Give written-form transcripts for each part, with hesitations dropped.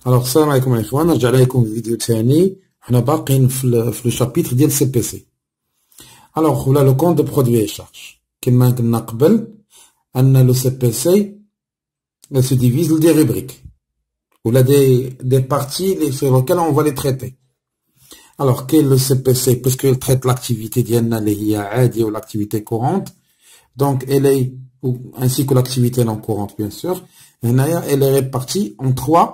الوغ السلام عليكم الاخوان، نرجع لكم في فيديو ثاني. حنا باقيين في لو شابيتر ديال سي بي سي. الوغ ولا لو كونت دو برودوي اي شارج كما قلنا قبل ان لو سي بي سي se divise en des rubriques ou là des parties sur lesquelles on va les traiter. Alors quel est le CPC? Puisqu'il traite l'activité d'Yanna ou l'activité courante, donc elle est ainsi que l'activité non courante bien sûr. Elle est répartie en trois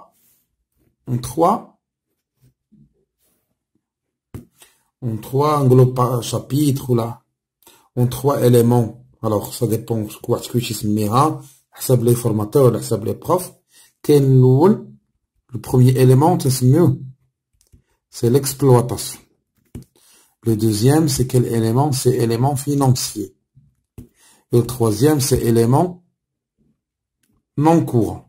chapitres ou là en trois éléments. Alors ça dépend quoi ce que je sais. حسب les formateurs ولا حسب les profs. كاين الأول le premier élément تسميوه c'est l'exploitation. Le deuxième c'est quel élément? C'est élément financier. Et le troisième c'est élément non courant.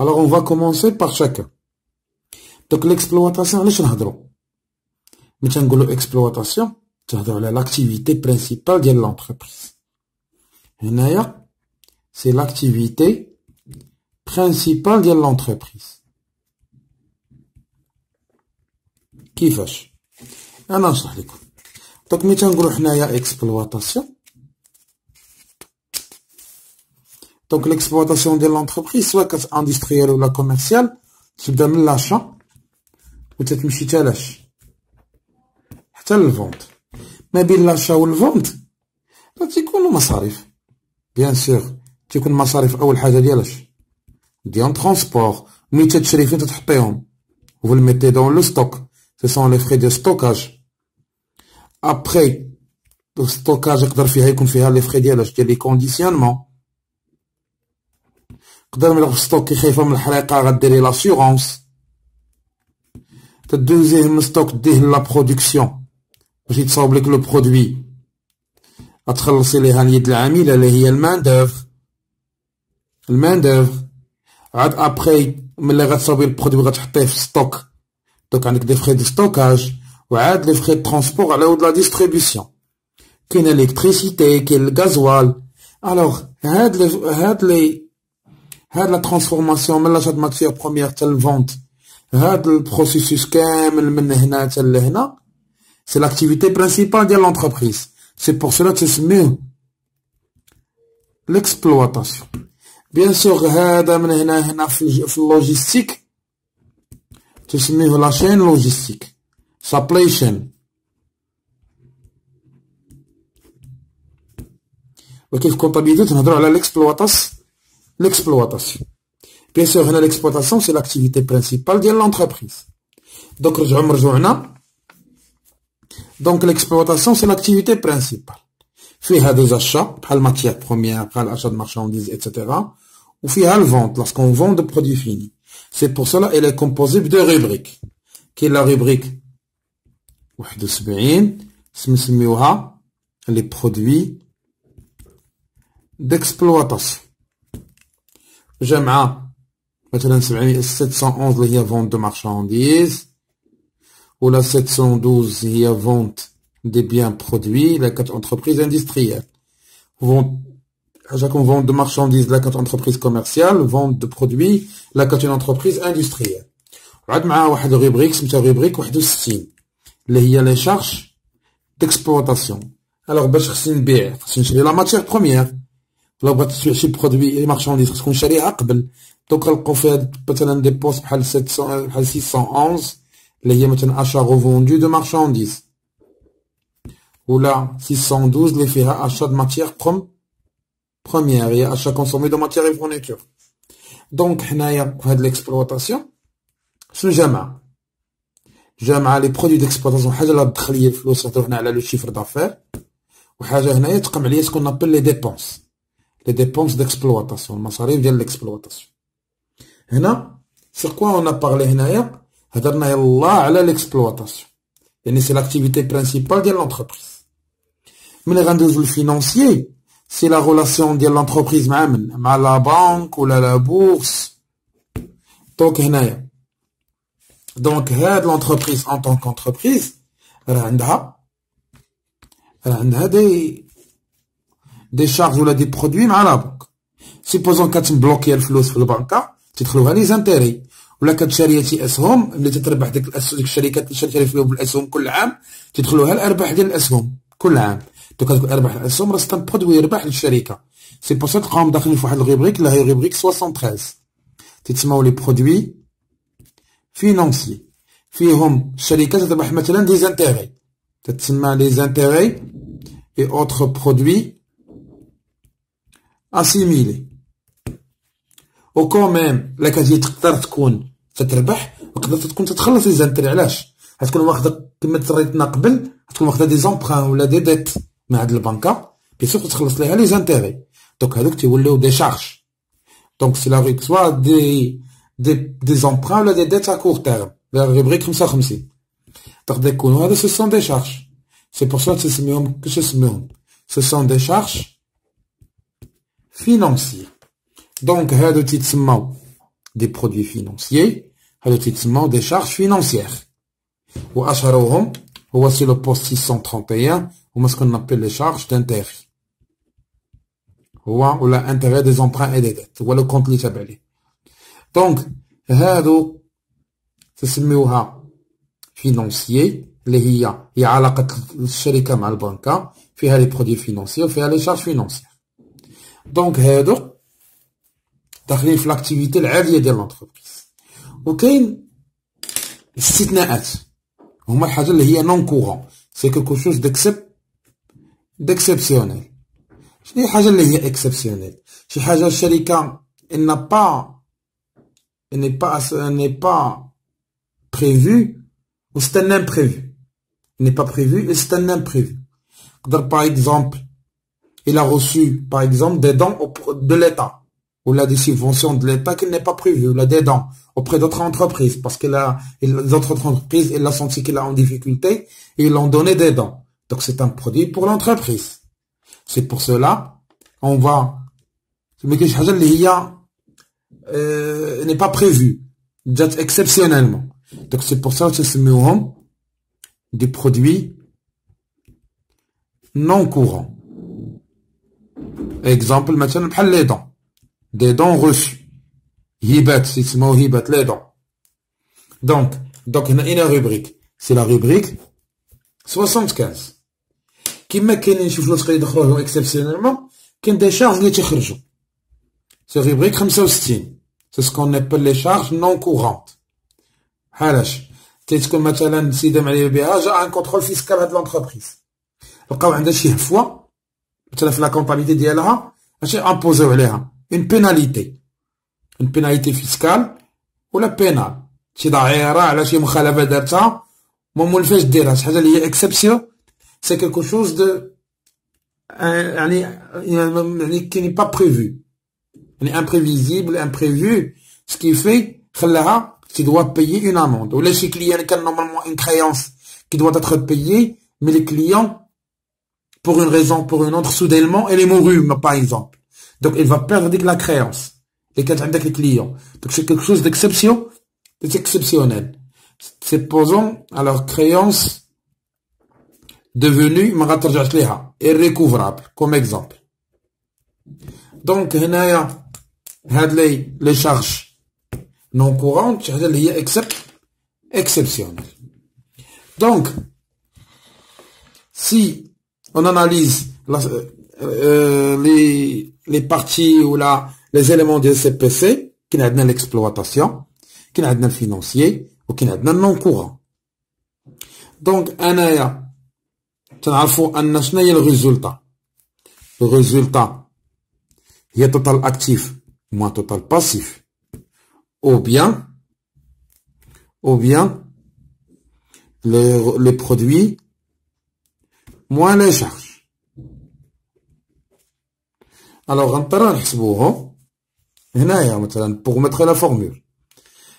Alors on va commencer par chacun. Donc l'exploitation علاش نهضروا؟ ملي تنقولوا exploitation تهضروا على l'activité principale ديال l'entreprise. C'est l'activité principale de l'entreprise. كيفاش؟ أنا نشرح لكم. دونك ملي تنقولو حنايا exploitation. دونك l'exploitation ديال l'entreprise سواء كانت industrielle ولا commerciale تبدا من l'achat وتتمشي حتى لاش؟ حتى للفونت. ما بين l'achat والفونت تيكونوا مصاريف. Bien sûr, تيكون مصاريف أول حاجة ديالاش؟ ديال ترونسبور. ملي تتشري فين تتحطيهم؟ Vous le mettez dans le stock. Ce sont les frais de stockage. Après, le stockage يقدر فيها يكون فيها les frais ديالاش؟ ديال لي كونديسيونمون. يقدر من الستوك خايفة من الحريقة غديري لاسيغونس. تدوزيه من الستوك ديه لا برودكسيون باش يتصاوب لك لو برودوي. غتخلصي ليها اليد العامله اللي هي المان دوفر. عاد ابخي ملي غتصاوبي البرودوي غتحطيه في ستوك. دونك عندك دي فخي دو ستوكاج وعاد لي فخي دو ترونسبور على ود لا ديستريبيسيون. كاين الالكتريسيتي كاين الغازوال. الوغ هاد لا ترانسفورماسيون من لاشات ماتيير بروميير حتى الفونت، هاد البروسيسوس كامل من هنا حتى لهنا سي لاكتيفيتي برينسيبال ديال لونتربريز. C'est pour cela que c'est mieux l'exploitation. Bien sûr, هذا من هنا في اللوجيستيك تسميه la chaîne logistique, supply chain. وكيف comptabilité تنهضروا على l'exploitation. Bien sûr, هنا l'exploitation c'est l'activité principale ديال l'entreprise. Donc رجعونا. Donc l'exploitation c'est l'activité principale. فيها des achats بحال matière première بحال achat de marchandises etc. وفيها le vente lorsqu'on vend des produits finis. C'est pour cela elle est composée de rubriques. كاين la rubrique 71 نسميوها les produits d'exploitation. جمعة مثلا 711 اللي هي vente de marchandises. Ou la 712 il y a vente des biens produits, la 4 entreprises industrielles. Chaque vente de marchandises, la 4 entreprises commerciales, vente de produits, la 4 entreprises industrielles. وعاد معها واحد rubrique سميتها rubrique 61 اللي هي les charges d'exploitation. Alors باش خصني نبيع خصني نشري لا ماتيير بروميير. لو بغيت تبيع شي برودوي مارشانديز خصكون نشريها قبل. دونك غنلقاو فيها مثلا دي بوست بحال 700 بحال 611 اللي هي مثلا achat revendu de marchandises ولا 612 اللي فيها achat de matière première هي achat consommé de matière et fourniture. دونك حنايا في هاد ليكسبلوطاسيون شنو جامعة لي برودوي ديكسبلوطاسيون. حاجة لا تدخل ليا الفلوس نهضرو هنا على لو شيفر دافير، وحاجة هنايا تقام عليا سكون نابيل لي ديبونس ديكسبلوطاسيون المصاريف ديال ليكسبلوطاسيون. هنا سيغ كوا اون ا بارلي هنايا هضرنا يلاه على l'exploitation يعني سي لاكتيفيتي برينسيبال ديال لونتربريز. ملي غندوزو الفينانسيي سي لا ريلاسيون ديال لونتربريز مع لا بانك ولا لا بورس. دونك هنايا هاد لونتربريز ان طونك انتربريز راه عندها دي شارج ولا دي برودوي مع لا بانك. سيبوزون كتبلوكي الفلوس في البنكه تدخلوها لي زانتيري. ولا كتشريتي اسهم اللي تتربح ديك الشركات اللي شريتي فيهم بالاسهم كل عام تدخلوها الارباح ديال الاسهم كل عام. دوك هذوك ارباح الاسهم راه ستان برودوي يربح للشركه. سي بور سا تلقاهم داخلين في واحد الغيبريك اللي هي غيبريك 73 تتسموا لي برودوي فينونسيي. فيهم الشركات تربح مثلا دي زانتيري تتسمى لي زانتيري اي اوتر برودوي اسيميلي. و كوميم لا كتجي تقدر تكون تتربح وتقدر تكون تتخلص لي زانتيري. علاش؟ غتكون واخده كما تريتنا قبل غتكون واخده دي زومبران ولا دي ديت مع هاد البنكه بيسوق تخلص ليها لي زانتيري. دونك هادوك تيوليو دي شارج. دونك سي لا ريك سوا دي زومبران ولا دي ديت ا كور تيرم لا ريبريك 55 تقدر يكونوا هذا سو سون دي شارج. سي بور سا تسميهم كيفاش تسميهم سو سون دي شارج فينونسيي. دونك هادو تيتسماو دي برودوي فينونسيي هادو تيتسماو دي شارج فينونسيير. واشهرهم هو سي لو بوست 631 هما سكون نابيل لي شارج دانتيغي هو ولا انتيغي دي زومبران اي دي ديت هو لو كونت اللي تابع ليه. دونك هادو تسميوها فينونسيي اللي هي علاقة الشركة مع البنكة فيها لي برودوي فينونسيي وفيها لي شارج فينونسيير. دونك هادو داخلين في لاكتيفيتي العادية ديال لونتربريز. وكاين استثناءات هما الحاجة اللي هي نون كورون سي كوكو شوز ديكسيبسيونيل. شنو هي الحاجة اللي هي اكسبسيونيل؟ شي حاجة الشركة n'est pas prévu ou c'est un imprévu. Il n'est pas prévu et c'est un imprévu. Par exemple, il a reçu par exemple des dons de l'État ou là des subventions de l'État qui n'est pas prévu, ou là des dons auprès d'autres entreprises parce que les autres entreprises il a senti qu'il est en difficulté et ils l'ont donné des dons. Donc c'est un produit pour l'entreprise. C'est pour cela on va mais que حاجة اللي هي n'est pas prévu جات exceptionnellement. Donc c'est pour ça que تسميوهم des produits non courants. Exemple مثلا بحال les dons des dons reçus هبات يسموه هبات les dons. Donc هنا une rubrique c'est la rubrique 75. كيما كاينين شي فلوس يدخلوهم exceptionnellement كاين دي شارج اللي تيخرجوا c'est rubrique 65. C'est ce qu'on appelle les charges non courantes. علاش تكون مثلا سيده معليه بها جا ان كونترول فيسكال هاد لونتربريز لقاو عندها شي هفوه مثلا في لا كونطابيليتي ديالها ماشي امبوزيو عليها اون بيناليتي فيسكال ولا بينال شي ضعيره على شي مخالفه دارتها ما مولفاش ديرها شي حاجه اللي هي اكسبسيون سي كيلكو شوز دو يعني كي ني با بريفو يعني imprévisible, imprévu, ce qui fait que tu dois payer une amende. Ou là, chez client, il y a normalement une créance qui doit être payée, mais les clients, pour une raison, pour une autre, soudainement, elle est mourue, par exemple. Donc, il va perdre la créance. Les cas avec les clients. Donc, c'est quelque chose d'exceptionnel. Supposons, alors, créance devenue, irrécouvrable, comme exemple. Donc, هنايا هاد les charges non courantes شي حاجة اللي هي exceptionnelle. Donc si on analyse les parties ou les éléments du CPC كاين عندنا l'exploitation كاين عندنا الفينانسيي وكاين عندنا non courant. Donc انايا تنعرفوا ان شنو هي le résultat هي total actif moins total passif ou bien les produits moins les charges. Alors غنضطروا نحسبوهم هنايا مثلا pour mettre la formule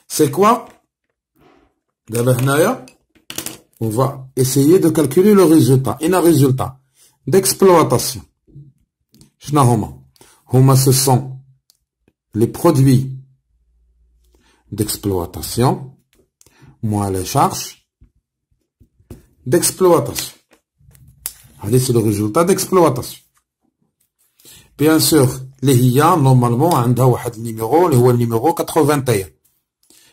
c'est quoi دابا هنايا on va essayer de calculer le résultat. Un résultat d'exploitation شنو هما ce sont les produits d'exploitation moins les charges d'exploitation. Allez, c'est le résultat d'exploitation. Bien sûr, اللي هي نورمالمون عندها واحد النيميرو اللي هو النيميرو 81.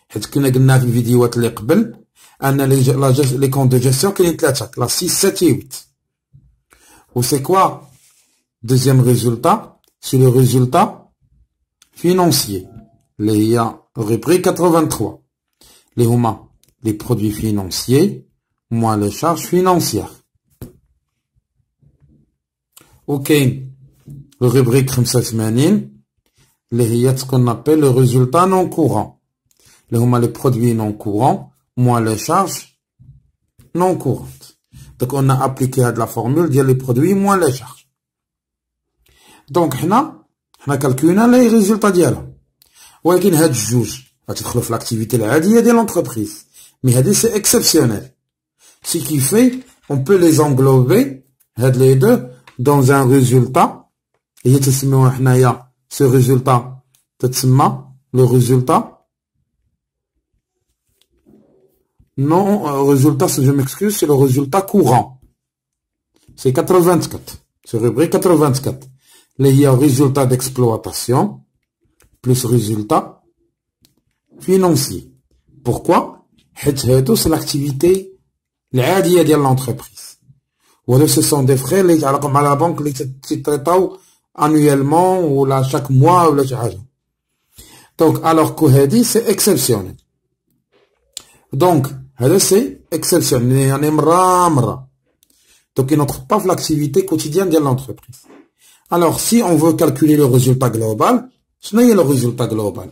حيت كنا قلنا في الفيديوهات اللي قبل ان لي كونت دو جيستيون كاينين ثلاثه، كلاس 6 7 8. و سي كوا دوزيام ريزولتا؟ سي لو ريزولتا فينونسيي اللي هي rubrique 83 اللي هما لي برودوي فينونسيي moins les charges financières. وكاين rubrique 85 اللي هي تكون appelle le résultat non courant اللي هما les produits non courants moins les charges non courantes. Donc on a appliqué هاد la formule ديال les produits moins les charges. Donc حنا كالكولينا لي ريزولطا ديالها، ولكن هاد الجوج غتدخلو في لاكتيفيتي العاديه ديال لونتربريز، مي هادي سي اكسبسيونيل. Ce qui fait, on peut les englober, les deux, dans un résultat. Et ce résultat, le résultat. Non, résultat, je m'excuse, c'est le résultat courant. C'est 84. C'est rubrique 84. Il y a résultat d'exploitation plus résultat financier. Pourquoi? C'est l'activité العاديه ديال لونتربريز، وهذا سو سون دي فري اللي يتعلقوا مع لا بنك اللي تيطريطاو انويلمون ولا شاك موا ولا شي حاجه. دونك الوغ كو هادي سي اكسبسيونيل. دونك هذا سي اكسبسيونيل يعني مره دونك il n'entre pas في l'activité quotidienne ديال لونتربريز. الوغ سي اون فو كالكولي لو ريزولتا جلوبال، شنو هي لو ريزولتا جلوبال؟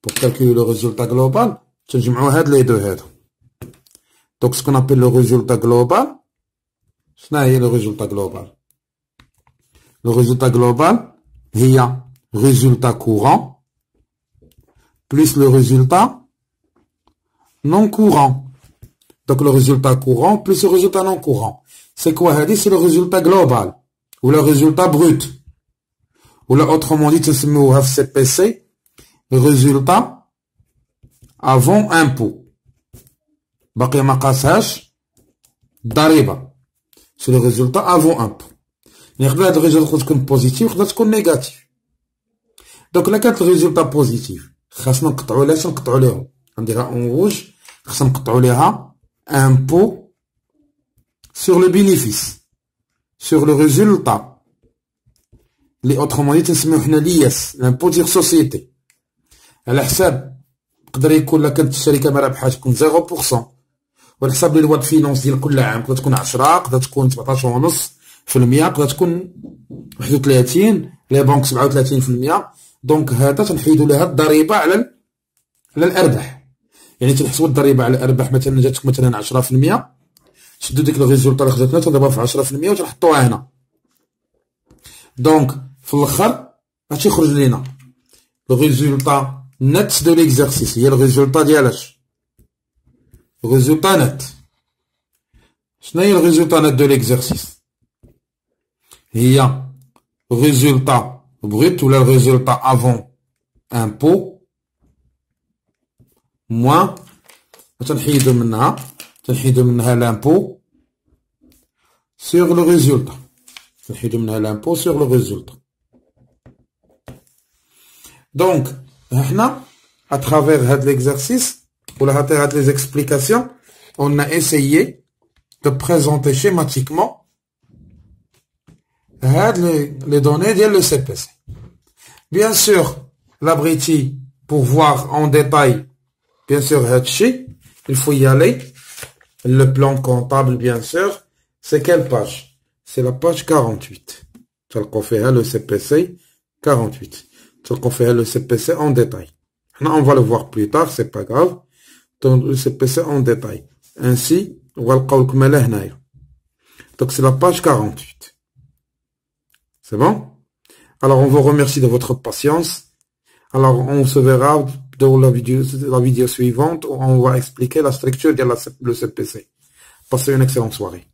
بور كالكولي لو ريزولتا جلوبال تنجمعوا هاد لي دو هادو. Donc, ce qu'on appelle le résultat global, c'est le résultat global. Le résultat global, il y a résultat courant plus le résultat non courant. Donc, le résultat courant plus le résultat non courant. C'est quoi? C'est le résultat global ou le résultat brut. Ou là, autrement dit, c'est le CPC, le résultat avant impôt. باقي ما قاسهاش الضريبه، سي لو ريزولتا افون امبو. يقدر هاد الريزولتا تكون بوزيتيف يقدر تكون نيجاتيف. دونك الا كانت الريزولتا بوزيتيف خاصنا نقطعو لها، نقطعو ليهم نديرها اون روج، خاصنا نقطعو ليها امبو سور لو بينيفيس سور لو ريزولتا لي اوترومون دي تنسميو حنا لياس لامبو ديال سوسيتي، على حساب يقدر يكون لا كانت الشركه ما رابحاش تكون 0%، وعلى حساب لي لوا فينونس ديال كل عام تقدر تكون 10، تقدر تكون 17.5%، تقدر تكون 31، لي بنك 37%. دونك هذا تنحيدو لها الضريبه على الارباح، يعني تنحسبو الضريبه على الارباح مثلا جاتك مثلا 10%، شدو ديك الريزولتا اللي خداتنا تنضربها في 10% وتنحطوها هنا. دونك في الاخر اش يخرج لينا؟ لو ريزولتا net de l'exercice. Il y a le résultat d'ILH. Le résultat net. Ce n'est le résultat net de l'exercice. Il y a le résultat brut ou le résultat avant impôt moins تنحيدو منها l'impôt sur le résultat. تنحيدو منها l'impôt sur le résultat. Donc à travers l'exercice ou à travers les explications, on a essayé de présenter schématiquement les données de le CPC. Bien sûr, l'abruti, pour voir en détail, bien sûr, il faut y aller. Le plan comptable, bien sûr, c'est quelle page? C'est la page 48. On fait le CPC 48. qu'on fait le CPC en détail. On va le voir plus tard, c'est pas grave. Donc, le CPC en détail. Ainsi, on va le calculer. Donc, c'est la page 48. C'est bon? Alors, on vous remercie de votre patience. Alors, on se verra dans la vidéo suivante où on va expliquer la structure de le CPC. Passez une excellente soirée.